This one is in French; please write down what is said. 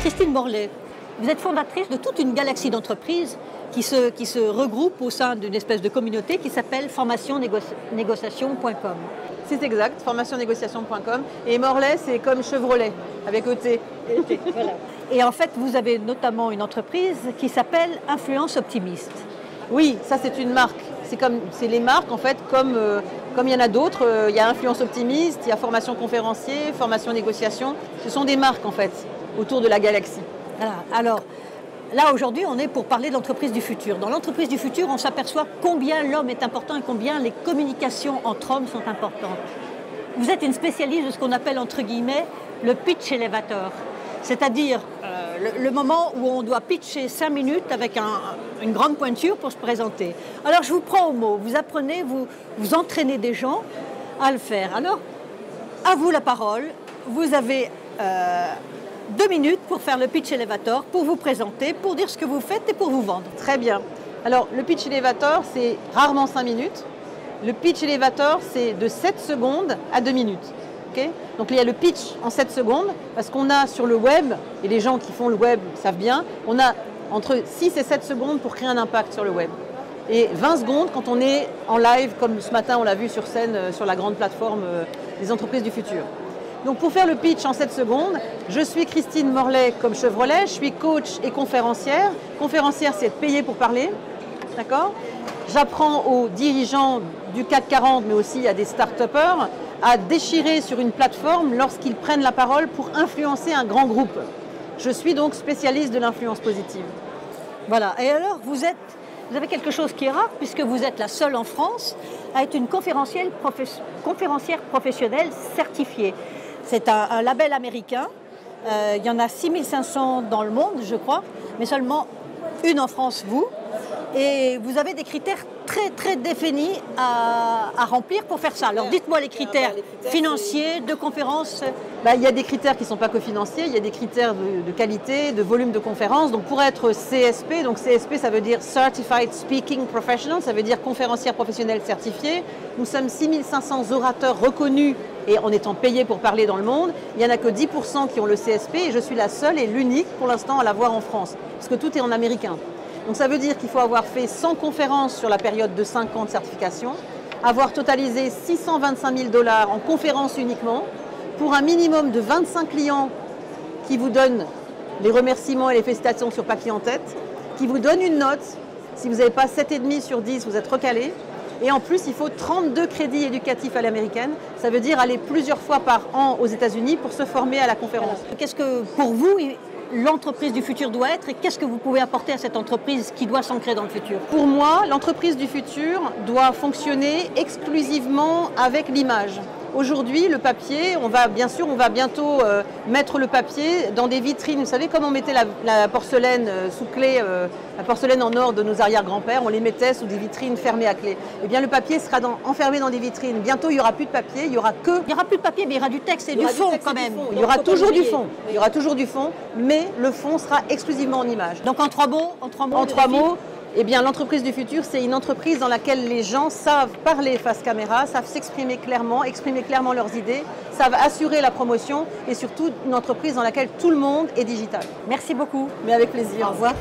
Christine Morlet, vous êtes fondatrice de toute une galaxie d'entreprises qui se regroupent au sein d'une espèce de communauté qui s'appelle formationnégociation.com. C'est exact, formationnégociation.com. Et Morlet, c'est comme Chevrolet, avec ET. Voilà. Et en fait, vous avez notamment une entreprise qui s'appelle Influence Optimiste. Oui, ça c'est une marque. C'est les marques, en fait, comme il y en a d'autres. Il y a Influence Optimiste, il y a Formation Conférencier, Formation Négociation. Ce sont des marques, en fait, autour de la galaxie. Voilà. Alors, là, aujourd'hui, on est pour parler de l'entreprise du futur. Dans l'entreprise du futur, on s'aperçoit combien l'homme est important et combien les communications entre hommes sont importantes. Vous êtes une spécialiste de ce qu'on appelle, entre guillemets, le pitch elevator. C'est-à-dire le moment où on doit pitcher 5 minutes avec une grande pointure pour se présenter. Alors, je vous prends au mot. Vous apprenez, vous entraînez des gens à le faire. Alors, à vous la parole. Vous avez 2 minutes pour faire le pitch elevator, pour vous présenter, pour dire ce que vous faites et pour vous vendre. Très bien. Alors, le pitch elevator, c'est rarement 5 minutes. Le pitch elevator, c'est de 7 secondes à 2 minutes. Okay, donc, il y a le pitch en 7 secondes, parce qu'on a sur le web, et les gens qui font le web savent bien, on a entre 6 et 7 secondes pour créer un impact sur le web. Et 20 secondes quand on est en live, comme ce matin, on l'a vu sur scène, sur la grande plateforme des entreprises du futur. Donc pour faire le pitch en 7 secondes, je suis Christine Morlet comme Chevrolet, je suis coach et conférencière. Conférencière, c'est être payée pour parler, d'accord ? J'apprends aux dirigeants du CAC 40, mais aussi à des start-upers, à déchirer sur une plateforme lorsqu'ils prennent la parole pour influencer un grand groupe. Je suis donc spécialiste de l'influence positive. Voilà, et alors vous avez quelque chose qui est rare, puisque vous êtes la seule en France à être une conférencière professionnelle certifiée. C'est un label américain. Il y en a 6500 dans le monde, je crois, mais seulement une en France, vous. Et vous avez des critères très, très définis à remplir pour faire ça. Alors, dites-moi les critères financiers, de conférences. Il y a des critères qui ne sont pas que financiers, il y a des critères de qualité, de volume de conférences. Donc, pour être CSP, donc CSP, ça veut dire Certified Speaking Professional, ça veut dire conférencière professionnelle certifiée. Nous sommes 6500 orateurs reconnus et en étant payés pour parler dans le monde. Il n'y en a que 10% qui ont le CSP et je suis la seule et l'unique pour l'instant à l'avoir en France, parce que tout est en américain. Donc ça veut dire qu'il faut avoir fait 100 conférences sur la période de 5 ans de certification, avoir totalisé 625 000 $ en conférences uniquement, pour un minimum de 25 clients qui vous donnent les remerciements et les félicitations sur papier en tête, qui vous donnent une note. Si vous n'avez pas 7,5 sur 10, vous êtes recalé. Et en plus, il faut 32 crédits éducatifs à l'américaine. Ça veut dire aller plusieurs fois par an aux États-Unis pour se former à la conférence. Qu'est-ce que, pour vous, l'entreprise du futur doit être et qu'est-ce que vous pouvez apporter à cette entreprise qui doit s'ancrer dans le futur? Pour moi, l'entreprise du futur doit fonctionner exclusivement avec l'image. Aujourd'hui, le papier, on va bientôt mettre le papier dans des vitrines. Vous savez, comme on mettait la porcelaine sous clé, la porcelaine en or de nos arrière-grands-pères, on les mettait sous des vitrines fermées à clé. Eh bien, le papier sera enfermé dans des vitrines. Bientôt, il n'y aura plus de papier, il n'y aura que... Il n'y aura plus de papier, mais il y aura du texte et du fond quand même. Il y aura toujours du fond. Il y aura toujours du fond, mais le fond sera exclusivement en image. Donc en trois mots, eh bien, l'entreprise du futur, c'est une entreprise dans laquelle les gens savent parler face caméra, savent s'exprimer clairement, exprimer clairement leurs idées, savent assurer la promotion et surtout une entreprise dans laquelle tout le monde est digital. Merci beaucoup. Mais avec plaisir. Au revoir.